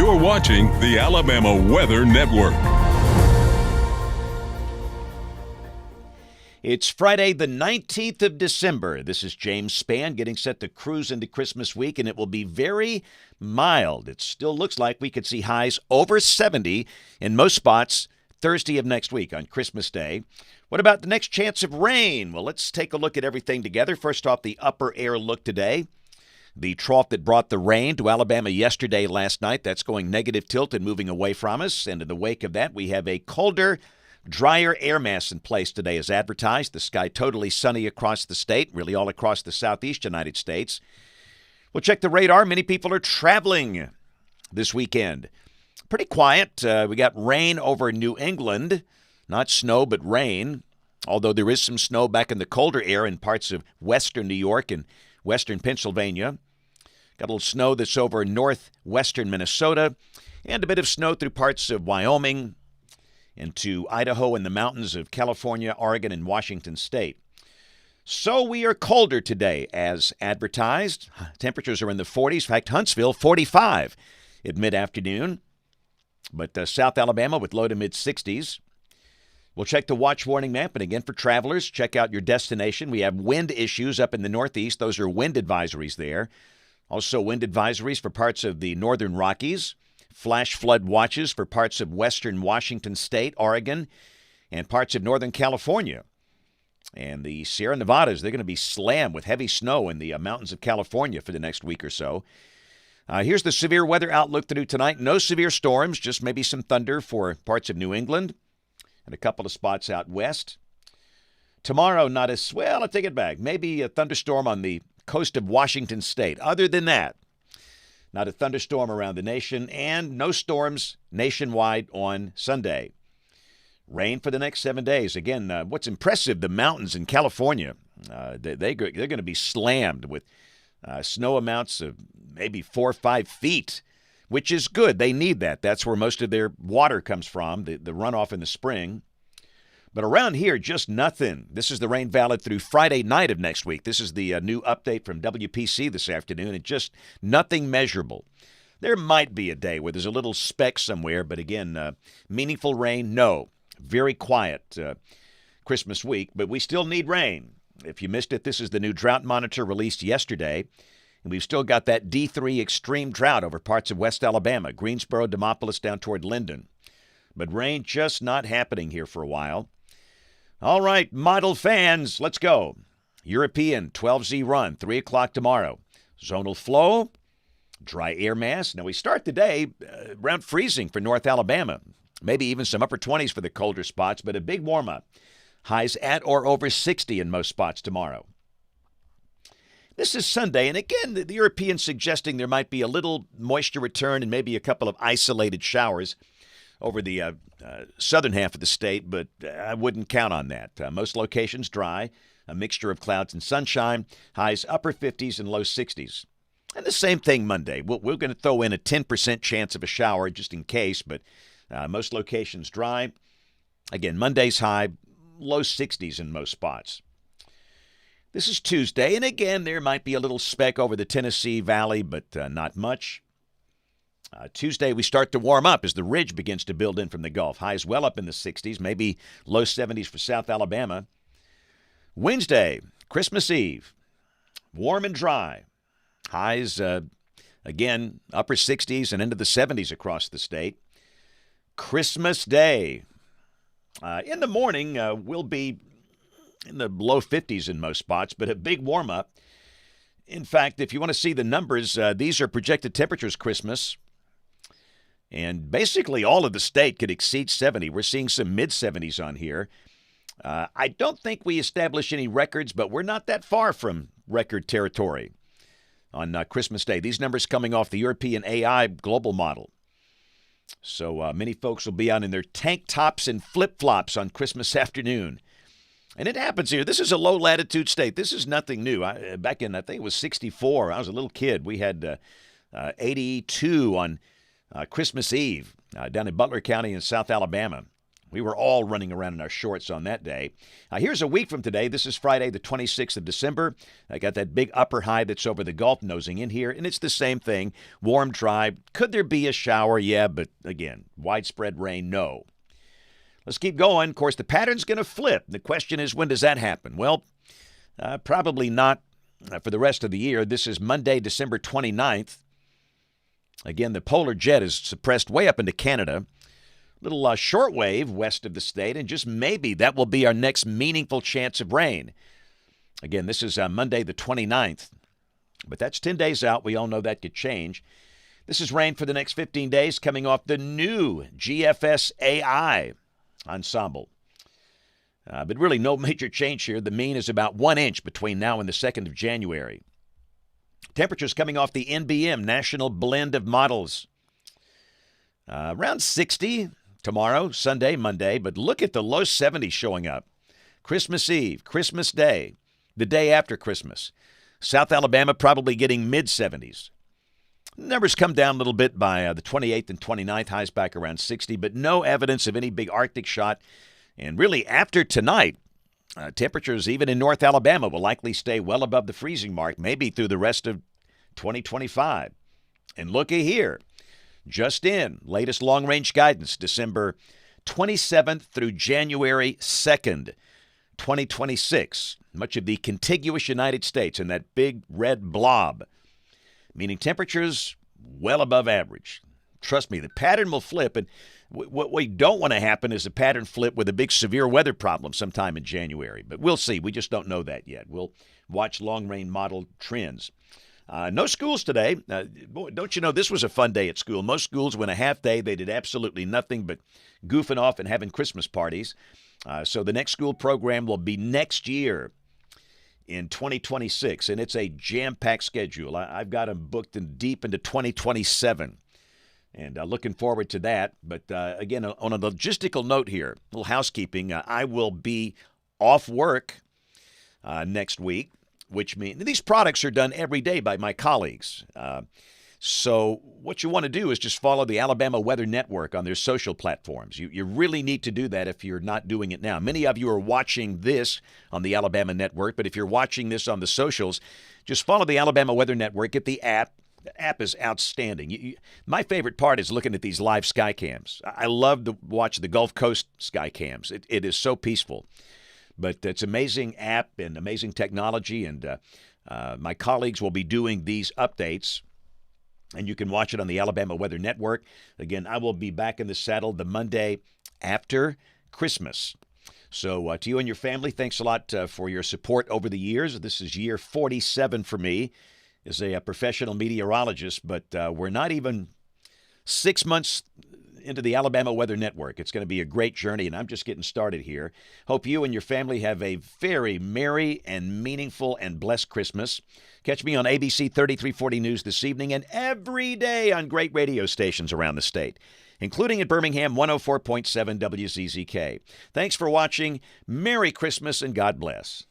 You're watching the Alabama Weather Network. It's Friday, the 19th of December. This is James Spann getting set to cruise into Christmas week, and it will be very mild. It still looks like we could see highs over 70 in most spots Thursday of next week on Christmas Day. What about the next chance of rain? Well, let's take a look at everything together. First off, the upper air look today. The trough that brought the rain to Alabama yesterday, last night, that's going negative tilt and moving away from us. And in the wake of that, we have a colder, drier air mass in place today as advertised. The sky totally sunny across the state, really all across the southeast United States. We'll check the radar. Many people are traveling this weekend. Pretty quiet. We got rain over New England. Not snow, but rain. Although there is some snow back in the colder air in parts of western New York and western Pennsylvania. Got a little snow that's over northwestern Minnesota, and a bit of snow through parts of Wyoming into Idaho and the mountains of California, Oregon, and Washington State. So we are colder today as advertised. Temperatures are in the 40s. In fact, Huntsville, 45 at mid-afternoon. But South Alabama with low to mid-60s. We'll check the watch warning map. And again, for travelers, check out your destination. We have wind issues up in the northeast. Those are wind advisories there. Also wind advisories for parts of the northern Rockies. Flash flood watches for parts of western Washington State, Oregon, and parts of northern California. And the Sierra Nevadas, they're going to be slammed with heavy snow in the mountains of California for the next week or so. Here's the severe weather outlook through tonight. No severe storms, just maybe some thunder for parts of New England and a couple of spots out west. Tomorrow, not as well. I'll take it back. Maybe a thunderstorm on the coast of Washington State. Other than that, not a thunderstorm around the nation, and no storms nationwide on Sunday. Rain for the next 7 days. Again, what's impressive, the mountains in California, they're going to be slammed with snow amounts of maybe 4 or 5 feet, which is good. They need that. That's where most of their water comes from, the runoff in the spring. But around here, just nothing. This is the rain valid through Friday night of next week. This is the new update from WPC this afternoon, and just nothing measurable. There might be a day where there's a little speck somewhere, but again, meaningful rain, no. Very quiet Christmas week, but we still need rain. If you missed it, this is the new drought monitor released yesterday, and we've still got that D3 extreme drought over parts of West Alabama, Greensboro, Demopolis, down toward Linden. But rain just not happening here for a while. All right, model fans, let's go. European 12Z run, 3 o'clock tomorrow. Zonal flow, dry air mass. Now we start the day around freezing for North Alabama. Maybe even some upper 20s for the colder spots, but a big warm-up. Highs at or over 60 in most spots tomorrow. This is Sunday, and again, the Europeans suggesting there might be a little moisture return and maybe a couple of isolated showers over the southern half of the state, but I wouldn't count on that. Most locations dry, a mixture of clouds and sunshine, highs upper 50s and low 60s. And the same thing Monday. We're going to throw in a 10% chance of a shower just in case, but most locations dry. Again, Monday's high, low 60s in most spots. This is Tuesday, and again, there might be a little speck over the Tennessee Valley, but not much. Tuesday, we start to warm up as the ridge begins to build in from the Gulf. Highs well up in the 60s, maybe low 70s for South Alabama. Wednesday, Christmas Eve, warm and dry. Highs, again, upper 60s and into the 70s across the state. Christmas Day, in the morning, will be in the low 50s in most spots, but a big warm-up. In fact, if you want to see the numbers, these are projected temperatures Christmas. And basically all of the state could exceed 70. We're seeing some mid-70s on here. I don't think we establish any records, but we're not that far from record territory on Christmas Day. These numbers coming off the European AI global model. So many folks will be out in their tank tops and flip-flops on Christmas afternoon. And it happens here. This is a low-latitude state. This is nothing new. Back in, I think it was 64, I was a little kid. We had 82 on Christmas Eve down in Butler County in South Alabama We were all running around in our shorts on that day. Here's a week from today. This is Friday, the 26th of December. I got that big upper high that's over the Gulf nosing in here, and it's the same thing. Warm, dry. Could there be a shower? Yeah, but again, widespread rain, no. Let's keep going. Of course, the pattern's going to flip. The question is, when does that happen? Well, probably not for the rest of the year. This is Monday, December 29th. Again, the polar jet is suppressed way up into Canada. Little shortwave west of the state, and just maybe that will be our next meaningful chance of rain. Again, this is Monday the 29th, but that's 10 days out. We all know that could change. This is rain for the next 15 days coming off the new GFS AI ensemble. But really no major change here. The mean is about 1 inch between now and the 2nd of January. Temperatures coming off the NBM, National Blend of Models. Around 60 tomorrow, Sunday, Monday, but look at the low 70s showing up. Christmas Eve, Christmas Day, the day after Christmas. South Alabama probably getting mid-70s. Numbers come down a little bit by the 28th and 29th, highs back around 60, but no evidence of any big Arctic shot. And really, after tonight, temperatures even in North Alabama will likely stay well above the freezing mark, maybe through the rest of 2025. And looky here. Just in, latest long-range guidance, December 27th through January 2nd, 2026. Much of the contiguous United States in that big red blob, meaning temperatures well above average. Trust me, the pattern will flip, and what we don't want to happen is a pattern flip with a big severe weather problem sometime in January. But we'll see. We just don't know that yet. We'll watch long-range model trends. No schools today. Boy, don't you know this was a fun day at school? Most schools went a half day. They did absolutely nothing but goofing off and having Christmas parties. So the next school program will be next year in 2026, and it's a jam-packed schedule. I've got them booked in deep into 2027, and looking forward to that. But again, on a logistical note here, a little housekeeping, I will be off work next week, which means these products are done every day by my colleagues. So what you want to do is just follow the Alabama Weather Network on their social platforms. You really need to do that if you're not doing it now. Many of you are watching this on the Alabama Network, but if you're watching this on the socials, just follow the Alabama Weather Network. Get the app. The app is outstanding. My favorite part is looking at these live sky cams. I love to watch the Gulf Coast sky cams. It is so peaceful. But it's amazing app and amazing technology, and my colleagues will be doing these updates, and you can watch it on the Alabama Weather Network. Again, I will be back in the saddle the Monday after Christmas. So to you and your family, thanks a lot for your support over the years. This is year 47 for me as a professional meteorologist, but we're not even 6 months into the Alabama Weather Network. It's going to be a great journey, and I'm just getting started here. Hope you and your family have a very merry and meaningful and blessed Christmas. Catch me on ABC 3340 News this evening and every day on great radio stations around the state, including at Birmingham 104.7 WZZK. Thanks for watching. Merry Christmas and God bless.